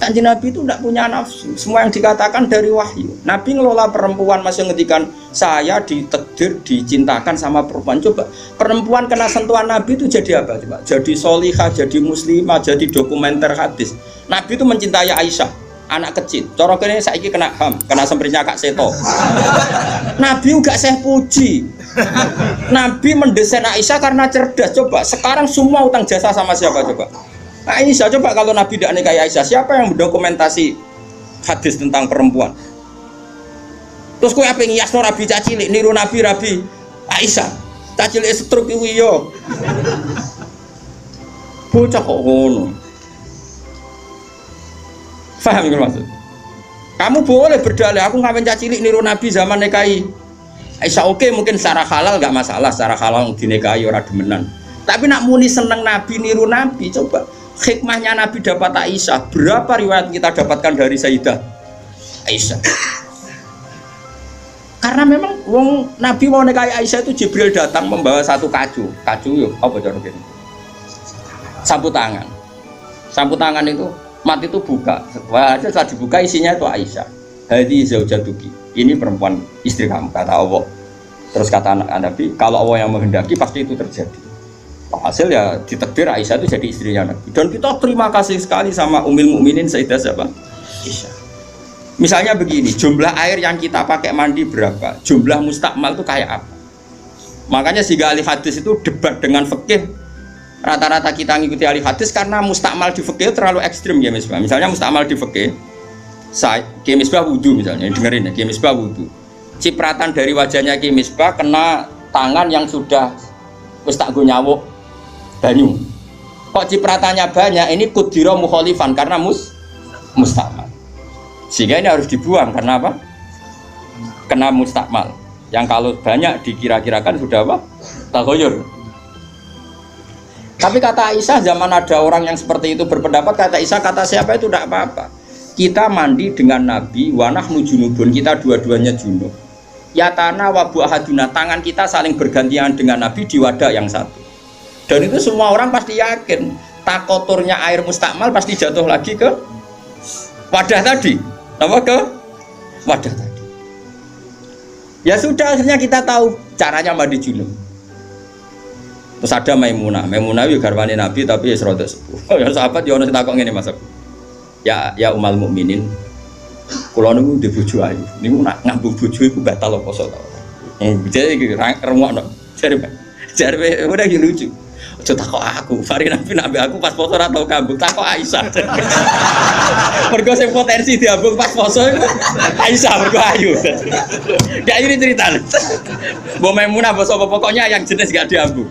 Kanjeng Nabi itu tidak punya nafsu. Semua yang dikatakan dari wahyu. Nabi ngelola perempuan masih ngendikan saya ditakdir dicintakan sama perempuan. Coba perempuan kena sentuhan Nabi itu jadi apa? Coba jadi solihah, jadi muslimah, jadi dokumenter hadis. Nabi itu mencintai Aisyah, anak kecil. Cara kene saiki kena HAM, kena semprinya Kak Seto. Nabi enggak saya puji. Nabi mendesain Aisyah karena cerdas. Coba sekarang semua utang jasa sama siapa coba? Aisyah. Coba kalau Nabi tidak nikahi Aisyah, siapa yang mendokumentasi hadis tentang perempuan? Terus kowe ape ngiasno Rabi cacilik niru Nabi Aisyah. Cacilik stroke kuwi yo. Bocah kok ngono. Paham iki maksud? Kamu boleh berdalih aku ngawen cacilik niru Nabi zaman nikahi Aisyah. Oke, mungkin secara halal enggak masalah, secara halal dinikahi ora demenan. Tapi nak muni seneng Nabi niru Nabi, coba hikmahnya Nabi dapat Aisyah. Berapa riwayat kita dapatkan dari Sayyidah Aisyah? Karena memang wong Nabi mau nikahi Aisyah itu Jibril datang membawa satu kacu yuk apa cara gini? Sapu tangan itu mati itu buka. Wah, setelah dibuka isinya itu Aisyah. Hadi zaujatuki. Ini perempuan istri kamu kata Allah. Terus kata anak Nabi, kalau Allah yang menghendaki pasti itu terjadi. Hasil ya ditakdir Aisyah itu jadi istrinya Nabi. Dan kita terima kasih sekali sama Ummul Mukminin Sayyidah siapa? Aisyah. Misalnya begini, jumlah air yang kita pakai mandi berapa? Jumlah mustakmal itu kayak apa? Makanya sehingga ahli hadis itu debat dengan fikih. Rata-rata kita ngikuti ahli hadis karena mustakmal di fikih terlalu ekstrim ya Misbah. Misalnya mustakmal di fikih, Ki Misbah wudu misalnya, dengerin ya, Ki Misbah wudu. Cipratan dari wajahnya Ki Misbah kena tangan yang sudah wis tak go nyawuk banyu. Kok cipratannya banyak? Ini kudiro mukhalifan karena mustakmal. Sehingga ini harus dibuang karena apa? Kena mustakmal. Yang kalau banyak dikira-kirakan sudah apa? Taghayyur. Tapi kata Aisyah, zaman ada orang yang seperti itu berpendapat, kata Aisyah, kata siapa itu tidak apa-apa. Kita mandi dengan Nabi, wa nahnu junubun, kita dua-duanya junub. Yatana wa bu ahaduna, tangan kita saling bergantian dengan Nabi di wadah yang satu. Dan itu semua orang pasti yakin, takoturnya air mustakmal pasti jatuh lagi ke wadah tadi. Apa ke wadah tadi? Ya sudah, akhirnya kita tahu caranya mandi junub. Terus ada Maimunah itu garwane Nabi tapi ya serodok sepuh. Ya sahabat ya ono sing takok ngene Mas. Ya Ummul Mukminin. Kula niku ndek bojo ayu. Niku nak ngambung bojo iku batal apa poso ta. Jadi iki rungokno. Jare udah lucu. Aja takok aku, Fari Nabi aku pas poso ora tau kambung, takok Aisyah. Mergo sing potensi diambung pas poso iku Aisyah mergo ayu. Gak ini ceritane. Mbok Maimunah apa sapa pokoknya yang jenis gak diambung.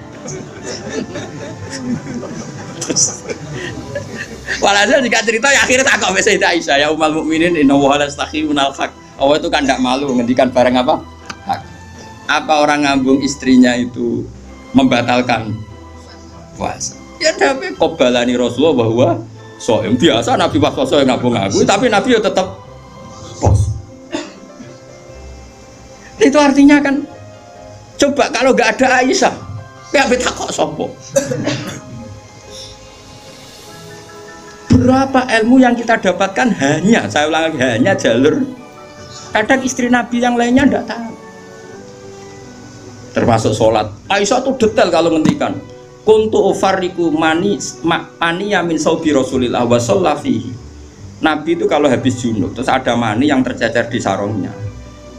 Walhasil jika cerita ya akhirnya tak kok Sayyidah Aisyah ya Ummul Mukminin inna wa la yastahi minal haq. Allah itu kan tidak malu ngendikan barang apa? Hak. Apa orang ngambung istrinya itu membatalkan puasa? Ya tapi qobalani Rasulullah bahwa soem biasa Nabi pas poso ngambung aku tapi Nabi ya tetap pos. Itu artinya kan coba kalau enggak ada Aisyah ya beta kok sopo. Berapa ilmu yang kita dapatkan hanya, saya ulang lagi, hanya jalur. Kadang istri Nabi yang lainnya tidak tahu. Termasuk sholat. Aisyah tuh detail kalau ngendikan. Kuntu ufarriku mani yamin saubi Rasulillah wa shallafihi. Nabi itu kalau habis junub terus ada mani yang tercecer di sarungnya.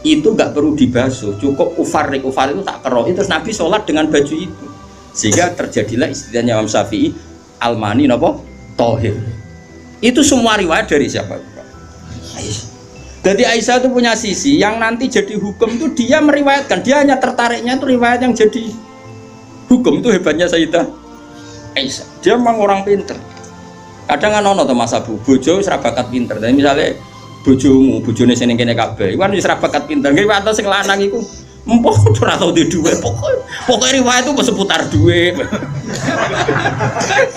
Itu enggak perlu dibasuh, cukup ufar itu tak keroh. Terus Nabi sholat dengan baju itu. Sehingga terjadilah istilahnya Imam Syafi'i al-mani napa? Tohir. Itu semua riwayat dari siapa? Aisyah. Jadi Aisyah itu punya sisi yang nanti jadi hukum itu dia meriwayatkan, dia hanya tertariknya itu riwayat yang jadi hukum. Itu hebatnya Sayyidah Aisyah. Dia memang orang pinter. Kadang kan ono to Mas Abu, bojo wis ra bakat pinter. Tapi misalnya bojone sing kene kabeh, iku kan wis ra bakat pinter. Nggih wae sing lanang iku empok ora tau di duwe pokoknya riwayat itu seputar duwe.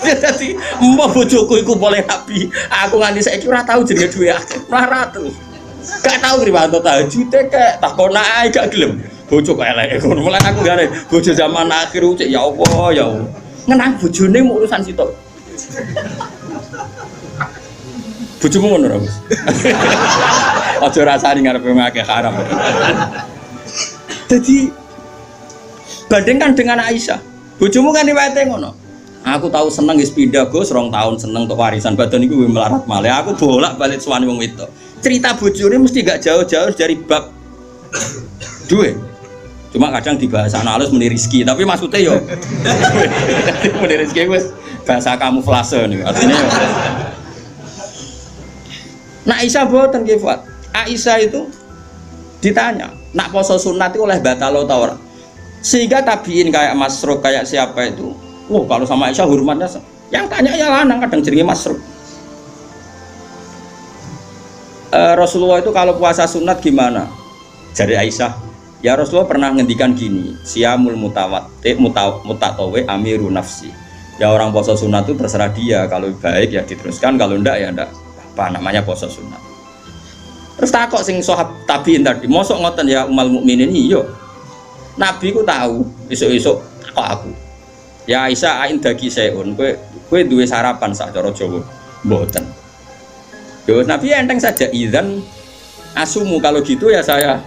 Jadi empok bojoku iku boleh Nabi, aku nganti saiki ora tau jenenge duwe akeh. Ora terus. Gak tau riwayat tahajud kek takon ae gak gelem. Bojo kok elek ngono. Mulane aku gare bojo zaman akhir ucik ya Allah. Ngenang bojone mau urusan sitok. Bojomu ngono ora, Mas? Aja rasani ngarepe ngakeh haram. Jadi bandingkan dengan Aisyah. Bojomu kan riwayate ngono. Aku tahu seneng wis pindah Gus, 2 tahun seneng untuk warisan badan iku melarat malih. Aku bolak-balik suwani wong wedok. Cerita bojone mesti gak jauh-jauh dari bab duwe. Cuma kadang dibahas halus muni rezeki, tapi maksudnya yo muni rezeki wis bahasa kamuflase niku. Artinya yo. Nah Aisyah boten nggih, Fuad. Aisyah itu ditanya, nak poso sunat itu oleh batalo ta ora? Sehingga tabiin kayak Masruq kayak siapa itu, kalau sama Aisyah hormatnya, yang tanya ya lanang kadang jenenge Masruq. Rasulullah itu kalau puasa sunat gimana? Jadi Aisyah, ya Rasulullah pernah ngendikan gini, siyamul mutatawe amiru nafsi. Ya orang puasa sunat itu terserah dia, kalau baik ya diteruskan, kalau enggak ya enggak. Apa namanya puasa sunat. Terus takok sing sahab tabiin tadi, mosok ngoten ya umal mukminin iya. Nabi ku tahu, esuk-esuk takok aku. Ya Aisyah ain dagi seun, kowe duwe sarapan sak cara Jawa. Mboten. Yo Nabi enteng saja idzan asumu kalau gitu ya saya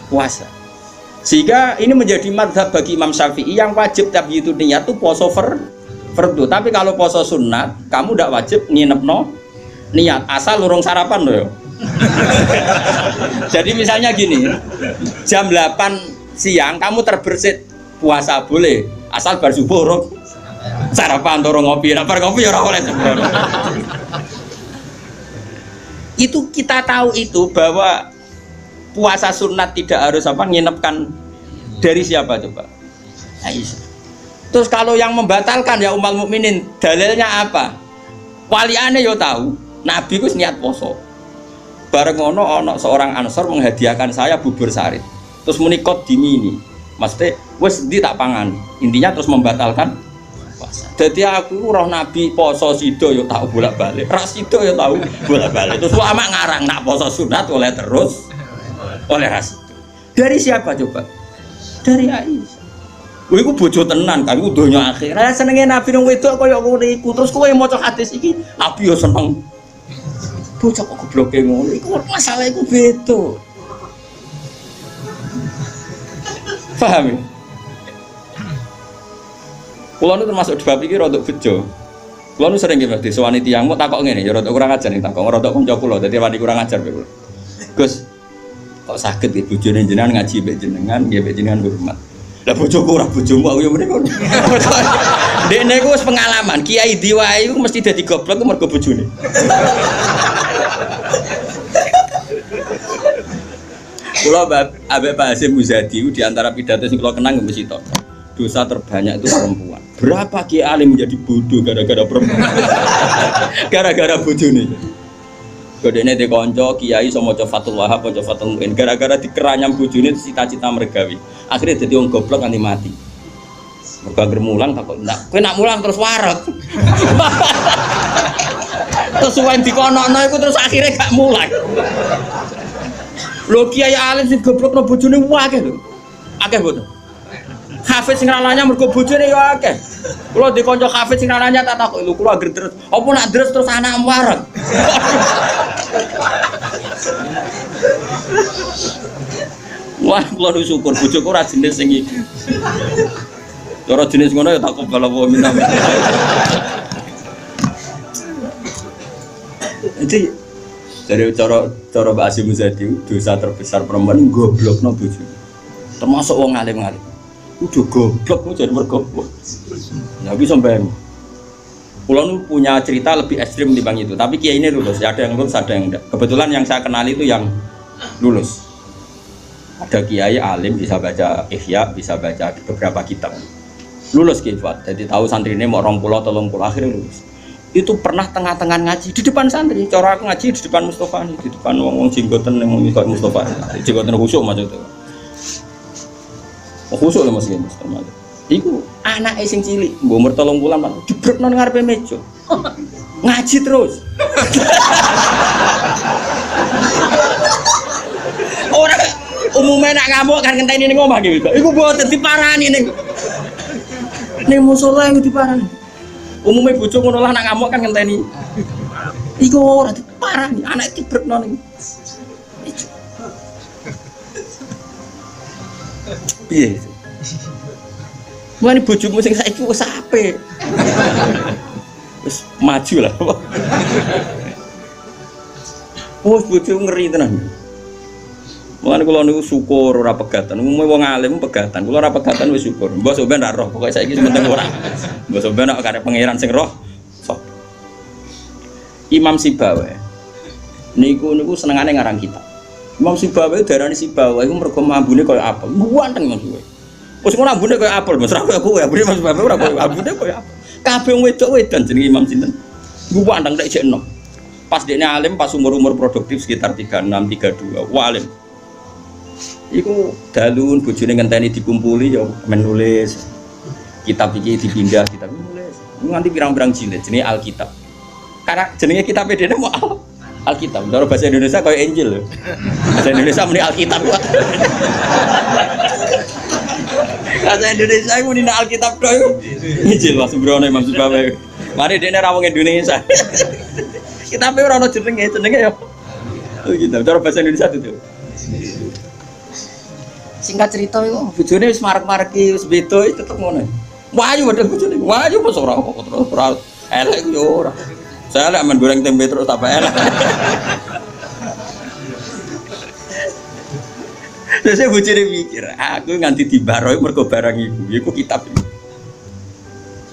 puasa. Sehingga ini menjadi mazhab bagi Imam Syafi'i yang wajib tabyitu niat itu poso fardu. Tapi kalau poso sunat, kamu ndak wajib nginepno niat asal lurung sarapan loh ya. Jadi misalnya gini, jam 8 siang kamu terbersit puasa boleh asal bar subuh urung sarapan turun ngopi, bar ngopi ya ora oleh. Itu kita tahu itu bahwa puasa sunat tidak harus apa nginepkan dari siapa coba? Aisyah. Terus kalau yang membatalkan ya ummul mukminin dalilnya apa? Waliane yo tahu. Nabi ku niat poso. Bareng ono seorang Ansor menghadiahkan saya bubur sarit. Terus menikot dimini. Maksudnya wis ndi tak pangan. Intinya terus membatalkan puasa. Jadi aku roh Nabi poso sido yo tak bolak-balik. Ras sido yo tahu bolak-balik. Terus ulama ngarang nak poso sunat oleh terus oleh ras. Dari siapa coba? Dari Aisyah. Kowe iku bojo tenan kan iku donya akhir. Lah senenge Nabi nang wedok kaya ngono iku. Terus kowe maca hadis iki Nabi yo seneng. Bocah kok gobloke ngono iku masalah iku beda. Paham ya? Kulo nu termasuk bab iki rada bejo. Kulo nu sering nggih disowani tiyang kok takok ngene ya rada kurang ajar nih takok rada kanca kula dadi wani kurang ajar kulo. Gus, kok saged iki bojone jenengan ngaji mbek jenengan nggih mbek jenengan hormat. Lah bojoku ora bojomu aku ya mrene ngono. Dekne ku wis pengalaman, kiai diwae iku mesti dadi goblok mergo bojone. Kula Habib Pak Hasyim Muzadi di antara pidato sing kula kenang mesti to. Dosa terbanyak itu perempuan. Berapa kiai alim menjadi bodoh gara-gara perempuan? Gara-gara bojone. Godene de kanca kiai iso maca Fathul Wahhab, maca Fathul Muin gara-gara dikeranyam bojone cita-cita mergawe. Akhirnya dadi wong goblok nganti mati. Mergo anggere mulang takut ndak. Kowe nak mulang terus waret. Terus suwen dikonokno iku terus akhirnya gak mulang. Lho kiai alim sing goblokno bojone akeh lho. Akeh mboten. Hafiz sing rananya mergo bojone ya akeh. Kula di kanca hafiz sing rananya tak takok lho kula anggere deres. Apa nak deres terus anak waret. Wah, kula syukur bojoku ora jenis sing iki. Cara jenis ngono ya tak kobal apa minta. Jadi dari cara Mbak Hasyim Muzadi dosa terbesar perempuan goblokno bojone. Termasuk wong alim-alim. Udah goblok jadi mergoblok. Enggak bisa bayang. Kula nu punya cerita lebih ekstrim dibanding itu, tapi kiai ini lulus, ada yang lulus, ada yang enggak. Kebetulan yang saya kenal itu yang lulus. Ada kiai alim bisa baca Ihya, bisa baca beberapa kitab. Lulus kifat, jadi tahu santri ini mau 20 atau 30 akhirnya lulus. Itu pernah tengah-tengah ngaji di depan santri. Cara aku ngaji di depan Mustafa nih, di depan wong jenggoten yang mau Mustafa. Jenggoten khusyuk maksudnya. Khusyuk lah masih Mustafa. Iku anak sing cilik, umur 30 kan, jebretno nang ngarepe meja. Ngaji terus. Ora umumnya nak ngamuk kan ngenteni ning omah gitu. Iku mboten diparani ning musala yang diparani. Umumnya bojo ngono lah nak ngamuk kan ngenteni. Iku ora parah nih, anak dibrekno ning. Piye? Mulane bojomu sing saiki wis apik. Wis maju lah. Oh, bojomu ngeri tenan. Mulane kula niku syukur ora pegatan. Umume wong alim pegatan. Kula ora pegatan wis syukur. Mbok sampean ra roh, pokoke saiki penting ora. Mbok sampean nek karep pangeran sing roh. Sok. Imam Sibawa. Niku senengane ngarang kitab. Imam Sibawa darani Sibawa iku mergo ambune koyo apel. Buanteng Imam Sibawa. Wis ngono ambune koyo apel, Mas. Ora koyo ambune Imam Sibawa ora koyo ambune koyo apel. Kabeh wong wedok-wedan jenenge Imam sinten. Buanteng tek jek enom. Pas dekne alim pas umur-umur produktif sekitar 36, 32. Alim. Iku dalun bojone ngenteni dikumpuli ya menulis. Kitab iki dipindah, kitab nulis. Nganti pirang-pirang jilid jenenge Alkitab. Karena jenenge kitab dene mau Alkitab. Cara bahasa Indonesia kayak Injil lho. Bahasa Indonesia muni Alkitab kok. Bahasa Indonesia muni Alkitab tok iku. Injil Mas Brono Imam Sibawa. Mari dene ra wong Indonesia. Kitabe ora ono jenenge ya. Oh gitu. Cara bahasa Indonesia itu. Singkat cerita iku bojone wis marek-mareki wis beda tetep ngono. Wayu padahal bojone. Wayu mos ora terus ora elek yo ora. Saya lek men goreng tempe terus tambah elek. Terus saya bojone mikir, aku nganti dibaroi mergo barang iku kitab iki.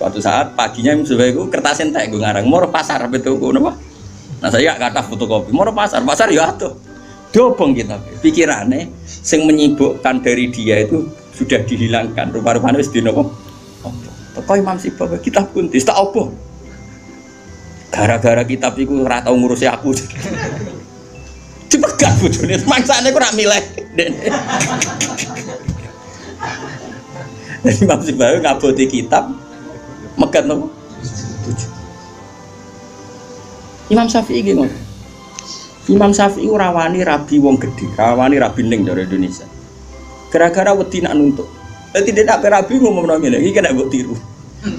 Suatu saat paginya sudah iku kertas entek gue ngarang mau pasar betul gue napa. Nah saya kata fotokopi mau pasar ya atuh. Dobong kita pikirannya sing menyibukkan dari dia itu sudah dihilangkan rupa-rupanya wis dinopo teko Imam Sibawa kitab kuntis tak opo gara-gara kitab iku ora tau ngurusi aku dipegat bojone mangsane ku ora milih jadi Imam Sibawa ngaboti kitab megat nopo Imam Syafi'i iki ngono. Imam Syafi'i rawani rabi wong gede, rawani rabi ning dari Indonesia. Gara-gara wedi nak nuntut. Dadi tidak rabi ngomong ngene, iki kena mbok tiru.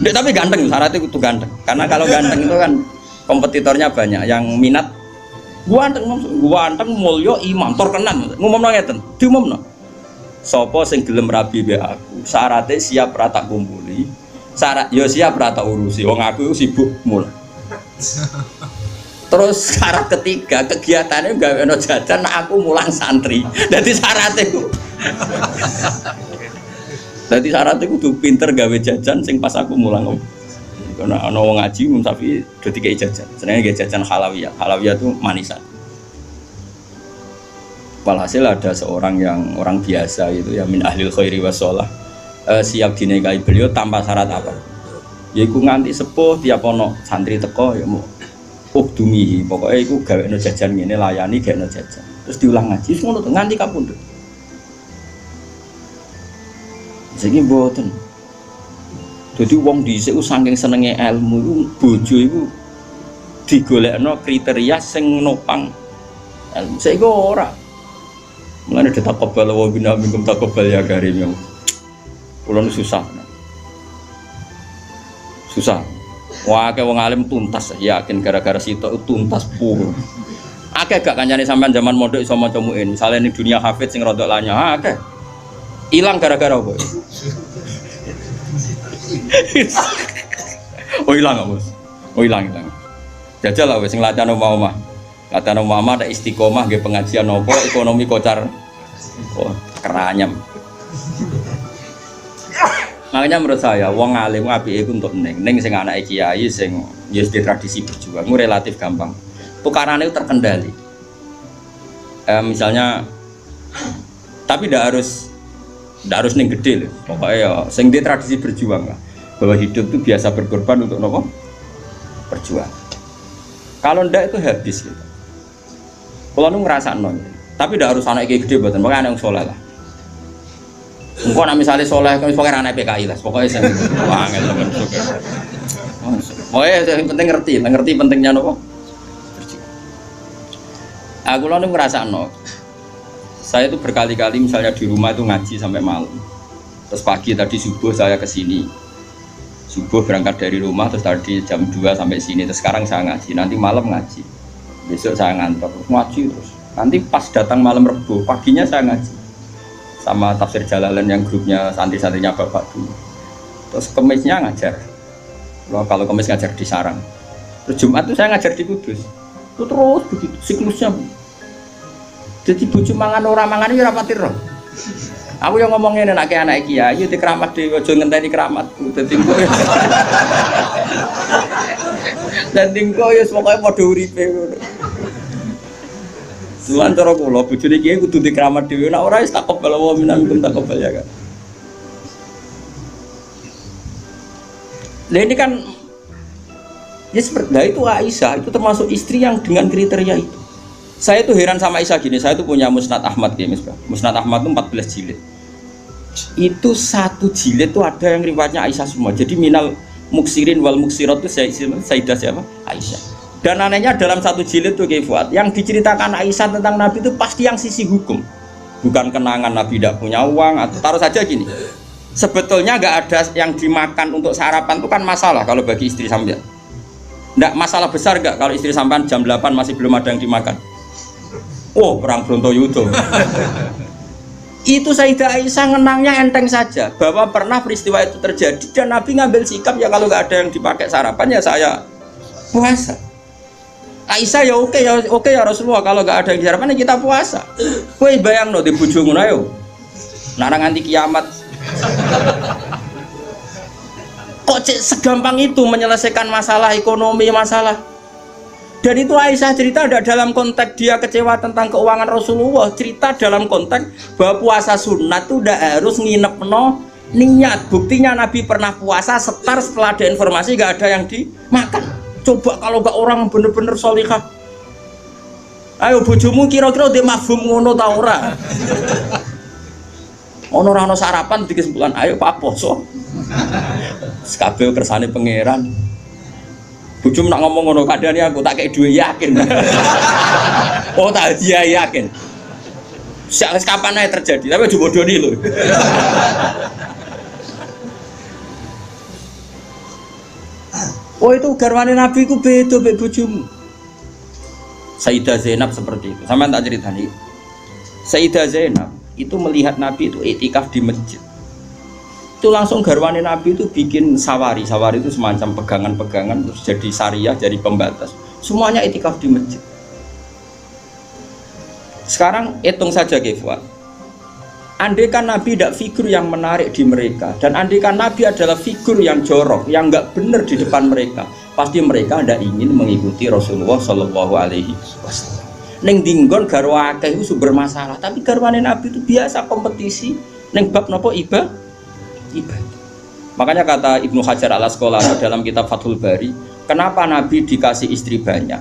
Ndek tapi ganteng, syaratnya kudu ganteng. Karena kalau ganteng itu kan kompetitornya banyak yang minat. Ganteng mulya imam terkenal. Ngomongno ngeten, diumumno. Sapa sing gelem rabi mbek aku, syaratnya siap ra tak kumpuli. Syarat ya siap ra tak urusi. Wong aku sibuk mulai. Terus syarat ketiga kegiatannya gawe ono jajan aku mulang santri. Jadi syaratnya ku. Jadi syaratnya kudu pinter gawe jajan sing pas aku mulang. Karena ono wong ngaji Imam Syafi'i do dikei jajan. Senenge gawe jajan halawiyah. Halawiyah itu manisan. Walhasil ada seorang yang orang biasa gitu ya min ahlil khairi wassalah siap dinikahi beliau tanpa syarat apa. Yaiku nganti sepuh tiap ono santri teko ya mau ukdumihi, pokoknya itu gawe jajan ngene layani gawe jajan. Terus diulang ngaji, ngono to nganti kapundhut. Saiki mboten. Dadi wong dhisik saking senenge ilmu iku bojo iku digolekno kriteria sing nopang ilmu. Saiki ora. Mulane ditakobal wa bina minkum takobal ya karim. Kulo susah. Susah. Wah, kayak wong alim tuntas, yakin gara-gara sitok tuntas pur. Akeh gak kancane sampean zaman mondok iso maca muin. Misale ning dunia hafid sing rodok lanya, akeh. Ilang gara-gara apa? Oh ilang, Bos. Oh ilang. Jajal lah wis sing latihan omah-omah. Latihan omah ada istiqomah nggih pengajian apa ekonomi kocar. Oh, keranyam. Makanya menurut saya, wong alim apike iku untuk ning sing anake kiai sing ya di tradisi berjuang, itu relatif gampang. Tukarannya itu terkendali. Misalnya, tapi tidak harus ning gede loh. Pokoknya ya, sing di tradisi berjuang lah. Bahwa hidup itu biasa berkorban untuk nopo berjuang. Kalau ndak itu habis gitu. Kalau nu ngerasa non, tapi tidak harus anak kiai gede buatan, makanya anak yang soleh lah. Engkau nak misalnya soleh, kau pokoknya anak PKI lah, pokoknya saya angel teman suka. Pokoknya yang penting ngerti pentingnya nopo. Aku lalu ngerasa no, saya itu berkali-kali misalnya di rumah itu ngaji sampai malam. Terus pagi tadi subuh saya kesini, Subuh berangkat dari rumah terus tadi jam 2 sampai sini, terus sekarang saya ngaji, nanti malam ngaji, besok saya ngantor ngaji terus, nanti pas datang malam Rebo paginya saya ngaji sama tafsir Jalalain yang grupnya santri-santrinya bapak dulu, terus Kemisnya ngajar. Kalau Kemis ngajar di Sarang, terus Jumat itu saya ngajar di Kudus, itu terus begitu siklusnya. Jadi bojo mangan ora mangan iki ora pati roh. Aku yang ngomongin anak kiai, di keramat di ojo ngenteni keramatku. Dadi engko. Dan engko ya pokoke padha uripe ngono. Suwan cara kula bojone kiai kudu di keramat dhewe, nek ora wis tak kebal wa minangkum tak kebal ya kan. Nah ini kan ya seperti itu Aisyah itu termasuk istri yang dengan kriteria itu. Saya tuh heran sama Aisyah gini, saya tuh punya Musnad Ahmad ya, Musnad Ahmad itu 14 jilid. Itu satu jilid tuh ada yang riwayatnya Aisyah semua. Jadi minal muksirin wal muksirat itu Sayyidah siapa? Aisyah. Dan anehnya dalam satu jilid tuh Fuad, yang diceritakan Aisyah tentang Nabi itu pasti yang sisi hukum. Bukan kenangan Nabi tidak punya uang atau taruh saja gini. Sebetulnya nggak ada yang dimakan untuk sarapan itu kan masalah kalau bagi istri sampean. Nggak masalah besar nggak kalau istri sampean jam 8 masih belum ada yang dimakan. Oh, perang Brontoyudo. Itu Sayyidah Aisyah ngenangnya enteng saja bahwa pernah peristiwa itu terjadi dan Nabi ngambil sikap ya kalau nggak ada yang dipakai sarapan ya saya puasa. Aisyah ya oke ya Rasulullah kalau nggak ada yang sarapan ya kita puasa. Kowe bayangno di bojo ngono ayo. Narang nganti kiamat. Kok segampang itu menyelesaikan masalah ekonomi masalah. Dan itu Aisyah cerita ada dalam konteks dia kecewa tentang keuangan Rasulullah, cerita dalam konteks bahwa puasa sunat itu udah harus nginep niat. Buktinya Nabi pernah puasa setar setelah ada informasi gak ada yang dimakan. Coba kalau gak orang bener-bener sholihah. Ayo bojomu kira-kira dia mafhum ngono ta ora? Ono ora ono sarapan di kesimpulan ayo Pak poso. Kabeh kersane pangeran. Bujum nak ngomong ngono kadane aku tak kei duwe yakin. Oh tak dia yakin. Sak kapan ae terjadi, tapi aja bodoni lho. Oh itu garwane Nabi ku beda mek bojomu. Sayyidah Zainab seperti itu. Sampeyan tak ceritani. Sayyidah Zainab itu melihat Nabi itu iktikaf di masjid. Itu langsung garwane Nabi itu bikin sawari itu semacam pegangan-pegangan terus jadi syariah, jadi pembatas semuanya iktikaf di masjid. Sekarang hitung saja Fuad, andai kan Nabi tidak figur yang menarik di mereka dan andai kan Nabi adalah figur yang jorok yang nggak benar di depan mereka, pasti mereka tidak ingin mengikuti Rasulullah Shallallahu Alaihi Wasallam. Neng dinggon garwa akeh itu sumber masalah, tapi garwane Nabi itu biasa kompetisi neng bab nopo ibadah. Makanya kata Ibnu Hajar al Asqalani dalam kitab Fathul Bari, kenapa Nabi dikasih istri banyak?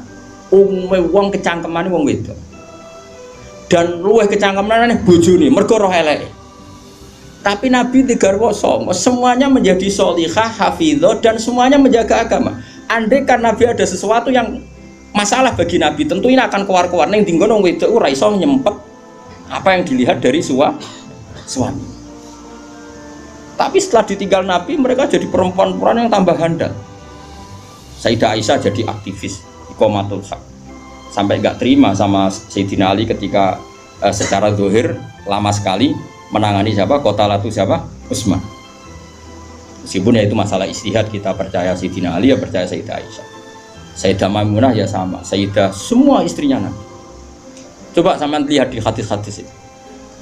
Wong kecangkemane wong wedok. Dan luwih kecangkemane bojone mergo roh eleke. Tapi Nabi digarwa songo, semuanya menjadi sholihah, hafidhah dan semuanya menjaga agama. Andai kan Nabi ada sesuatu yang masalah bagi Nabi, tentu ini akan keluar-keluar ning dinggon wong wedok ora iso nyempet apa yang dilihat dari suami. Tapi setelah ditinggal Nabi, mereka jadi perempuan-perempuan yang tambah handal. Sayyidah Aisyah jadi aktivis iqamatul haq. Sampai nggak terima sama Sayyidina Ali ketika secara zahir lama sekali menangani siapa? Kota Latu siapa? Utsman. Meskipun ya itu masalah istihad, kita percaya Sayyidina Ali ya percaya Sayyidah Aisyah. Sayyidah Maimunah ya sama. Sayyidah semua istrinya Nabi. Coba sampean lihat di hadis-hadis itu.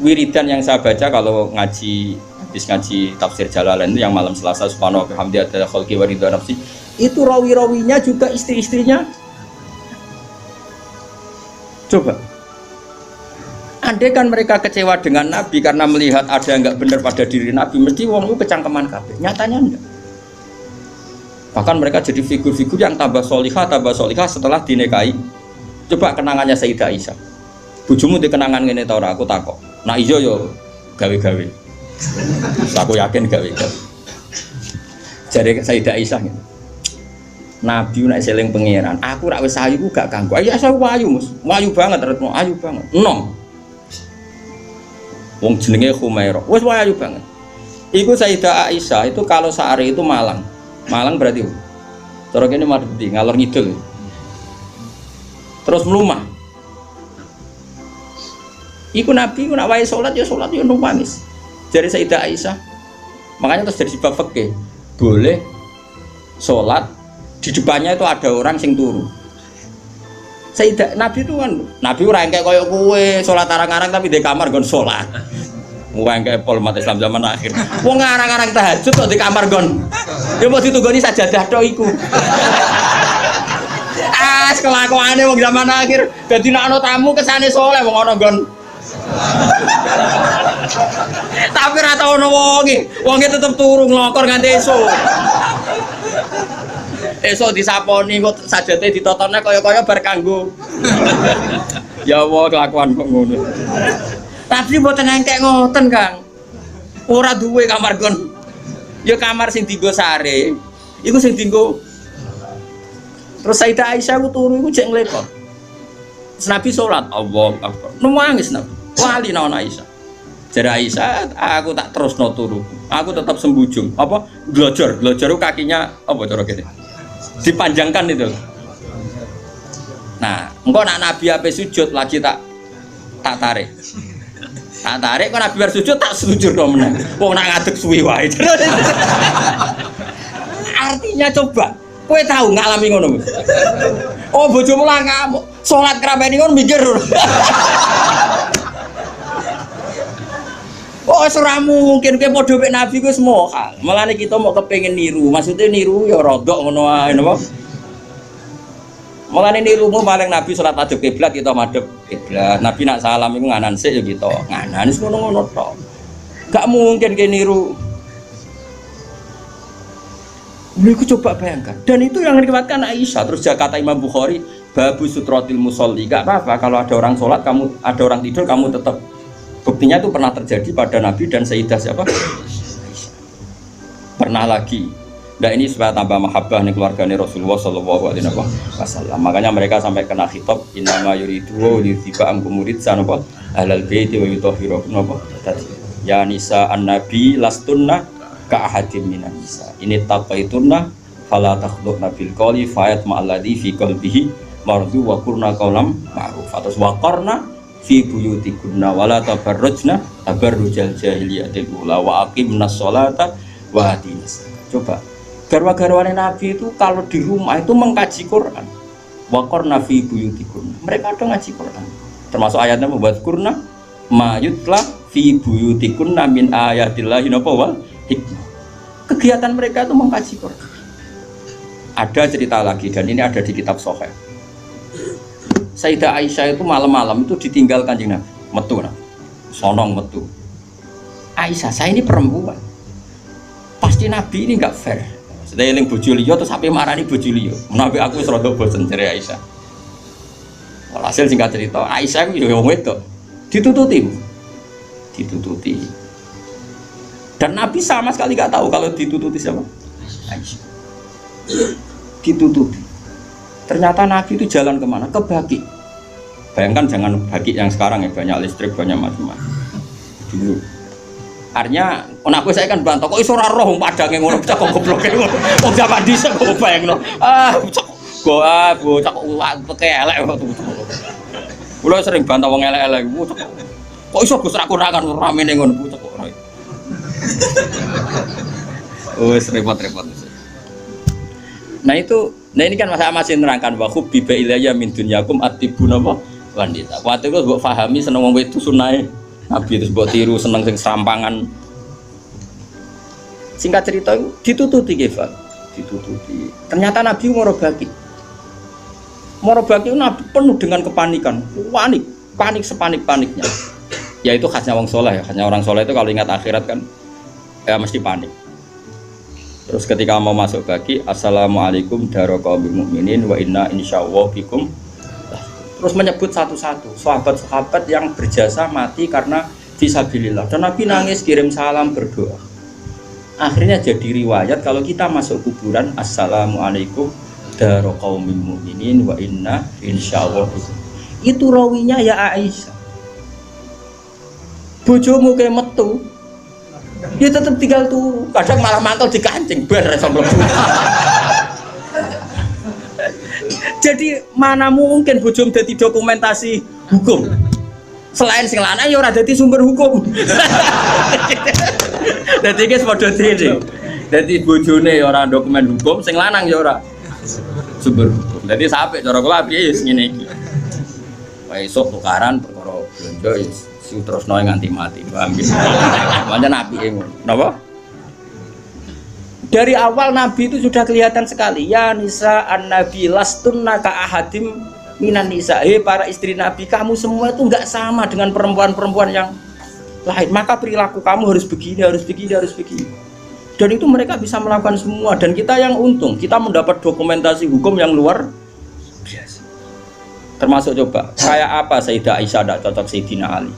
Wiridan yang saya baca kalau habis ngaji tafsir Jalalain itu yang malam Selasa subhanahu wa bihamdihi adada khalqi wa ridha nafsi, itu rawi-rawinya juga istri-istrinya. Coba andai kan mereka kecewa dengan Nabi karena melihat ada yang nggak benar pada diri Nabi, mesti wong itu kecangkeman kabeh. Nyatanya enggak. Bahkan mereka jadi figur-figur yang tambah solihah setelah dinikahi. Coba kenangannya Sayyidah Aisyah. Bojomu di kenangan ngene ta ora? Aku takok. Nah iya yo gawe-gawe. Aku yakin gawe-gawe. Jadi Sayyidah Aisyah gitu. Nabi nek seling pangeran, aku rak wis ayu gak ganggu. Ayo saya ayu, Mas. Ayu banget, retno ayu banget. Enom. Wong jenenge Khumairah. Wis ayu banget. Iku Sayyidah Aisyah itu kalau sehari itu malang. Malang berarti. Cara kene Mardi ngalor ngidul. Terus melumah. Iku Nabi ku nak wae salat ya nangis. Dari Sayyidah Aisyah. Makanya terus dari bab fikih boleh salat di depannya itu ada orang sing turu. Sayyidah Nabi itu kan Nabi ora engke koyo kowe salat arang-arang tapi di kamar nggon salat. Wong engke pol umat Islam zaman akhir. Wong arang-arang tahajud kok di kamar nggon. Ya mesti tunggoni sajadah tok iku. Kelakuane wong zaman akhir dadi nek ana tamu kesane saleh wong ana nggon. Tapi ra tau ono wonge tetep turu nglokor nganti esuk. Esuk disaponi kok sajate ditotone kaya-kaya bar kanggo. Ya Allah kelakuan kok ngono. Tapi mboten engkek ngoten, Kang. Ora duwe kamar gon. Ya kamar sing dienggo sare. Iku sing dienggo. Terus Sayyidah Aisyah ku turu iku jek nglekor. Nabi salat, Allahu Akbar. Nangis Nabi. Wali naon Aisyah. Jare Aisyah, aku tak terusno turu. Aku tetap sembujung. Apa? Glojor kakinya apa cara kene? Dipanjangkan itu. Nah, engko nak Nabi ape sujud lagi tak tarik. Tak tarik kok Nabi bar sujud tak sujud kok meneh. Wong nak ngadeg suwi wae. Artinya coba, kowe tahu ngalami ngono. Oh, bojomu lah ngamuk. Salat krameni ngono mikir. Oh, ora mungkin kowe padha mek Nabi ku semua. Mulane kita mau kepengin niru. Maksudnya niru ya rodok ngono ae napa? Mulane nirumu paling Nabi salat madhep kiblat kita madhep kiblat. Nabi nak salam iku nganan sik ya kita. Nganan wis ngono-ngono tok. Gak mungkin kowe niru. Niku coba bayangkan. Dan itu yang diriwayatkan Aisyah. Terus kata Imam Bukhari, babu sutratil musolli. Gak apa-apa kalau ada orang sholat, ada orang tidur, kamu tetap. Buktinya itu pernah terjadi pada Nabi dan Sayyidah siapa? Pernah lagi. Nah ini supaya tambah mahabbah nih keluarganya Rasulullah Shallallahu Alaihi Wasallam. Makanya mereka sampai kena khitab innama yuridu liyuthiba ankum ridsan apa ahlal baiti wa yutahhirakum apa ya nisa an-nabi lastunna ka ahadim minan nisa. Ini taqaitunna fala takhduqna bil qawli fayat ma'alladhi fi qalbihi mardu wa qurna qawlam ma'ruf. Atas waqarna fi buyutikunna wala tabarrujna tabarrujal jahiliyatil ula wa aqimnas sholata wa atinas. Coba garwa-garwane Nabi itu kalau di rumah itu mengkaji Quran. Wa qarna fi buyutikunna. Mereka ada ngaji Quran. Termasuk ayatnya membuat kurna ma yutla fi buyutikunna min ayatillahi wal hikmah. Kegiatan mereka itu mengkaji Quran. Ada cerita lagi dan ini ada di kitab Sahih. Sayyidah Aisyah itu malam-malam itu ditinggal Kanjeng Nabi, metu nah. Sonong metu. Aisyah, saya ini perempuan. Pasti Nabi ini enggak fair. Sedaya eling bojo liya terus sampe marani bojo liya. Menawi aku wis rada bosen jare Aisyah. Walhasil singkat cerita, Aisyah ku yo wong wedok. Ditututi. Dan Nabi sama sekali enggak tahu kalau ditututi siapa? Aisyah. Ditututi. Ternyata Nabi itu jalan kemana? Ke Baqi. Bayangkan jangan Baqi yang sekarang ya, banyak listrik, banyak macam-macam. Dulu. Artinya, anakku saya kan bantah, kok iso ora roh padange ngono, bocah kok goblok ngono. Wong zaman dhisik kok bayangno. Bocah kok elek waktu. Kula sering bantah wong elek-elek. Kok iso Gus ra kurangan ramene ngono bocah kok ora. Wes repot-repot. Nah ini kan masih nerangkan wa hubbiba ilayya min dunyakum atibun apa wanita. Waktu itu mbok pahami seneng wong wedok sunahe Nabi terus mbok tiru seneng sing serampangan. Singkat cerita itu ditututi Kefal. Ditututi. Ternyata Nabi Moro Baqi itu Nabi penuh dengan kepanikan, panik sepanik-paniknya. Ya itu khasnya wong soleh ya, khasnya orang soleh itu kalau ingat akhirat kan ya mesti panik. Terus ketika mau masuk Baqi, assalamualaikum daraqaumil mukminin wa inna insyaallah bikum. Terus menyebut satu-satu sahabat-sahabat yang berjasa mati karena fisabilillah. Dan Nabi nangis kirim salam berdoa. Akhirnya jadi riwayat kalau kita masuk kuburan assalamualaikum daraqaumil mukminin wa inna insyaallah bikum. Itu rawinya ya Aisyah. Bojomu ke metu. Dia tetap tinggal turu. Kadang malah mantel dikancing bar iso mlebu. Jadi mana mungkin bojom dadi dokumentasi hukum. Selain sing lanang ya ora dadi sumber hukum. Dadi iki padha dene. Dadi bojone ya ora dokumen hukum, sing lanang ya ora sumber hukum. Dadi sampe cara kula piye ya ngene iki. Wae esuk tukaran perkara blonjo ya terusno nganti mati. Paham ya? Pancen apike ngono. Napa? Dari awal Nabi itu sudah kelihatan sekali. Ya nisa an-nabi lastunna ka ahadim minan nisa. Para istri Nabi, kamu semua itu enggak sama dengan perempuan-perempuan yang lain. Maka perilaku kamu harus begini, harus begini, harus begini. Dan itu mereka bisa melakukan semua. Dan kita yang untung, kita mendapat dokumentasi hukum yang luar biasa. Termasuk coba, kayak apa Sayyidah Aisyah tidak cocok Sayyidina Ali.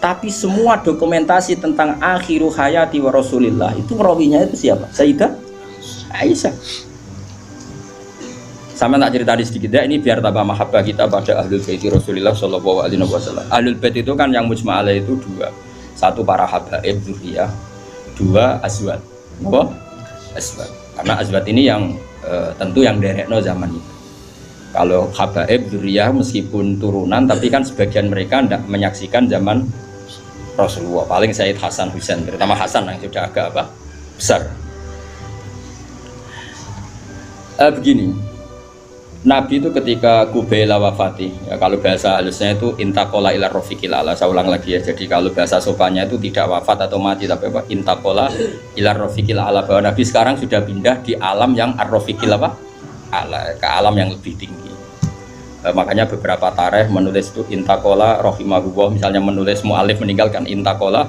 Tapi semua dokumentasi tentang akhiru hayati wa Rasulillah itu rawinya itu siapa? Sayyidah Aisyah. Sama tak cerita sedikit ya, ini biar tambah mahabbah kita pada Ahlul Bait Rasulillah sallallahu alaihi wasallam. Ahlul Bait itu kan yang mujma' alaih itu dua. Satu para habaib dzurriyyah, dua azwat. Apa? Azwat. Karena azwat ini yang tentu yang derekno zaman itu. Kalau habaib dzurriyyah meskipun turunan tapi kan sebagian mereka tidak menyaksikan zaman Rasulullah, paling Sayyid Hasan Husain, terutama Hasan yang sudah agak besar. Begini, Nabi itu ketika Kubaila wafati, ya kalau bahasa halusnya itu intakola ila rofiqil ala. Saya ulang lagi ya, jadi kalau bahasa sopannya itu tidak wafat atau mati, tapi apa? Intakola ila rofiqil ala, bahwa Nabi sekarang sudah pindah di alam yang ar-rofiqil ala, ke alam yang lebih tinggi. Makanya beberapa tarikh menulis itu intakola rohimahullah, misalnya menulis mu'alif meninggalkan intakola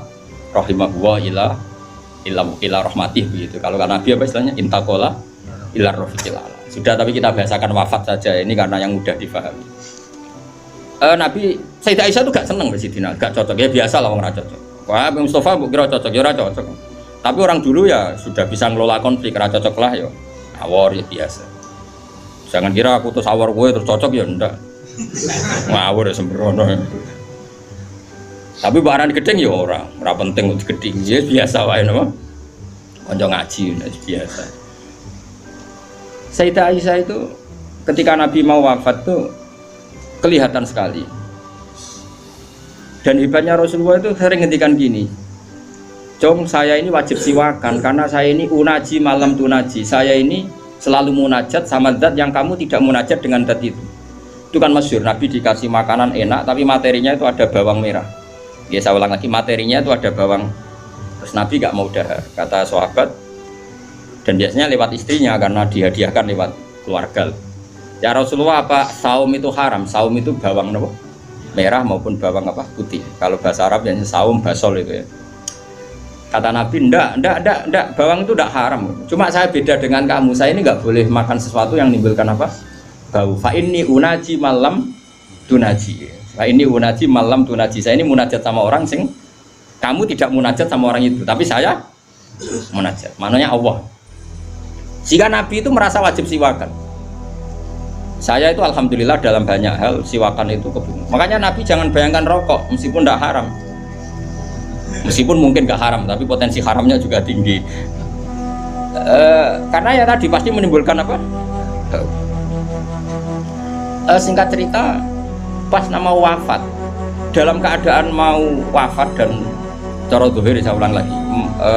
rohimahullah ila rahmatih begitu. Kalau Nabi apa istilahnya intakola ila rofiqil ala. Sudah, tapi kita bahasakan wafat saja ini karena yang mudah difahami. Nabi Sayyidah Aisyah itu gak seneng Sayyidina, gak cocok ya, biasa lah orang cocok. Wah, Mustafa kira cocok, ya cocok. Tapi orang dulu ya sudah bisa ngelola konflik, ra cocok lah ya. Awor ya biasa. Jangan kira aku terus awar gue terus cocok ya ndak. Ngawur ya sembrono. Tapi barang gedeng ya ora penting untuk gedeng. Ya biasa wae napa. Kanca ngaji biasa. Sayyidah Aisyah itu ketika Nabi mau wafat tuh kelihatan sekali. Dan hebatnya Rasulullah itu sering ngendikan gini. Jong, saya ini wajib siwakan karena saya ini unaji malam tunaji. Saya ini selalu munajat sama zat yang kamu tidak munajat dengan zat itu. Itu kan masyhur, Nabi dikasih makanan enak tapi materinya itu ada bawang merah. Ya saya ulang lagi, materinya itu ada bawang. Terus Nabi gak mau dahar, kata sahabat. Dan biasanya lewat istrinya karena dihadiahkan lewat keluarga. Ya Rasulullah, apa saum itu haram? Saum itu bawang apa? Merah maupun bawang apa? Putih. Kalau bahasa Arab yang saum basol itu ya. Kata Nabi, enggak, bawang itu enggak haram. Cuma saya beda dengan kamu, saya ini enggak boleh makan sesuatu yang menimbulkan apa? Bau. Fa inni unaji malam tunaji. Fa inni unaji malam tunaji. Saya ini munajat sama orang sing kamu tidak munajat sama orang itu, tapi saya munajat. Maknanya Allah. Jika Nabi itu merasa wajib siwakan. Saya itu alhamdulillah dalam banyak hal siwakan itu kebun. Makanya Nabi jangan bayangkan rokok meskipun enggak haram. Meskipun mungkin gak haram, tapi potensi haramnya juga tinggi. Karena ya tadi pasti menimbulkan apa? Singkat cerita, pas nama wafat, dalam keadaan mau wafat dan cara zuhir, saya ulang lagi,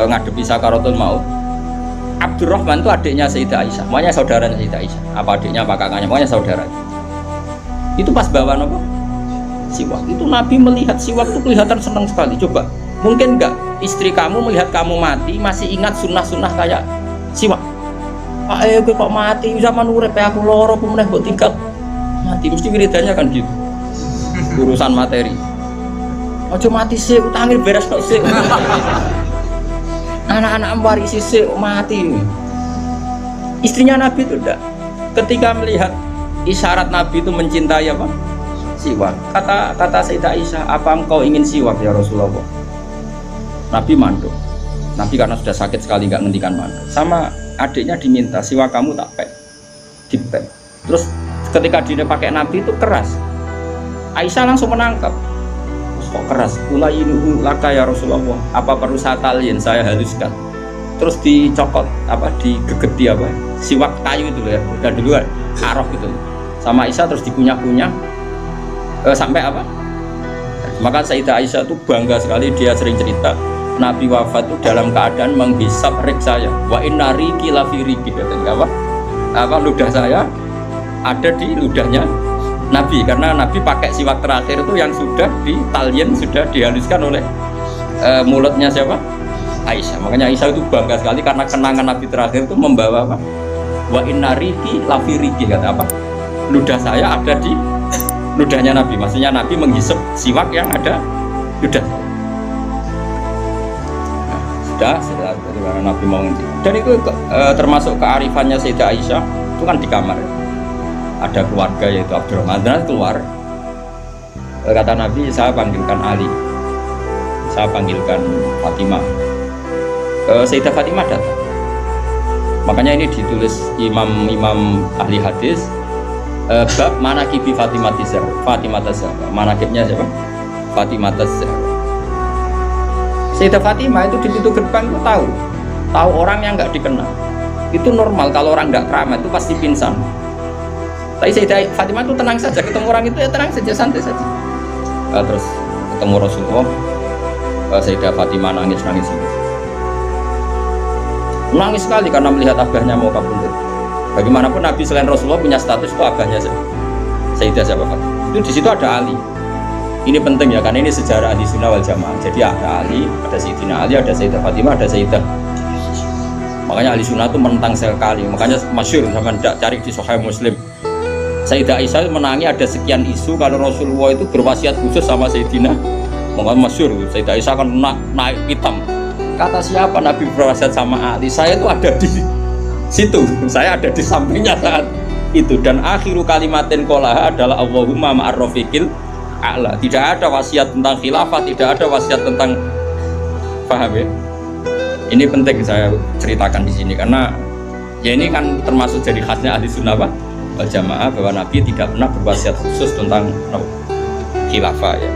ngadepi sakaratul maut. Abdurrahman itu adiknya Sayyidah Aisyah, makanya saudaranya Sayyidah Aisyah. Apa adiknya, apa kakaknya, makanya saudara. Itu pas bawa apa? Siwak. Itu Nabi melihat siwak itu kelihatan senang sekali. Coba. Mungkin enggak istri kamu melihat kamu mati masih ingat sunnah-sunnah kayak siwak. Pak kok mati zaman urip aku loro pemeneh mbok tinggal mati, mesti wiridannya kan gitu. Urusan materi. Ojo mati sih, utangnya beres kok sih. Anak-anak warisi sih mati. Istrinya Nabi itu enggak. Ketika melihat isyarat Nabi itu mencintai apa? Siwak. Kata Sayyidah Aisyah, apa engkau ingin siwak ya Rasulullah? Nabi manduk. Nabi karena sudah sakit sekali nggak ngendikan manduk. Sama adiknya diminta siwak kamu tak pek, dipek. Terus ketika dia pakai Nabi itu keras. Aisyah langsung menangkap. kok keras. Ulayinuhu laka ya Rasulullah. Apa perlu saya taliin, saya haluskan. Terus dicokot apa digegeti apa? Siwak kayu itu ya. Udah duluan arok gitu. Sama Aisyah terus dikunyah-kunyah sampai apa? Maka Sayyidah Aisyah itu bangga sekali, dia sering cerita Nabi wafat itu dalam keadaan menghisap rik saya. Wa inna riki lafi riki, katanya apa ludah saya ada di ludahnya Nabi, karena Nabi pakai siwak terakhir itu yang sudah ditalyen, sudah dihaluskan oleh mulutnya siapa? Aisyah. Makanya Aisyah itu bangga sekali karena kenangan Nabi terakhir itu membawa apa? Wa inna riki lafi riki, kata apa? Ludah saya ada di ludahnya Nabi, maksudnya Nabi menghisap siwak yang ada ludah. Nah, sudah karena Nabi mau ngisip. Dan itu termasuk kearifannya Sayyidah Aisyah, itu kan di kamar ya. Ada keluarga yaitu Abdurrahman, dan keluar kata Nabi, saya panggilkan Ali, saya panggilkan Fatimah. Sayyidah Fatimah datang. Makanya ini ditulis imam ahli hadis bab manaqibi Fatimah Zahra. Manaqibnya siapa? Fatimah Zahra. Sayyidah Fatimah itu di pintu gerbang itu tahu orang yang nggak dikenal. Itu normal, kalau orang nggak keramat itu pasti pingsan. Tapi Sayyidah Fatimah itu tenang saja, ketemu orang itu ya tenang saja, santai saja. Terus ketemu Rasulullah, Sayyidah Fatimah nangis gitu. Nangis sekali karena melihat abahnya mau kabundut. Bagaimanapun Nabi selain Rasulullah punya status itu abahnya Sayyidah siapa? Itu di situ ada Ali. Ini penting ya, karena ini sejarah ahli sunnah wal jamaah. Jadi ada Ali, ada Sayyidina Ali, ada Sayyidah Fatimah, ada Sayyidah. Makanya ahli sunnah itu menentang sekali. Makanya masyhur, sama tidak cari di Sahih Muslim. Sayyidah Aisyah menangi ada sekian isu kalau Rasulullah itu berwasiat khusus sama Sayyidina. Makanya masyhur, Sayyidah Aisyah kan naik hitam. Kata siapa Nabi berwasiat sama Ali? Saya itu ada di situ, saya ada di sampingnya saat itu. Dan akhiru kalimatin qolaha adalah Allahumma ma'ar rafiqil a'la. Tidak ada wasiat tentang khilafah, tidak ada wasiat tentang, paham ya? Ini penting saya ceritakan di sini karena ya ini kan termasuk jadi khasnya ahli sunnah wal jamaah, bahwa Nabi tidak pernah berwasiat khusus tentang khilafah ya.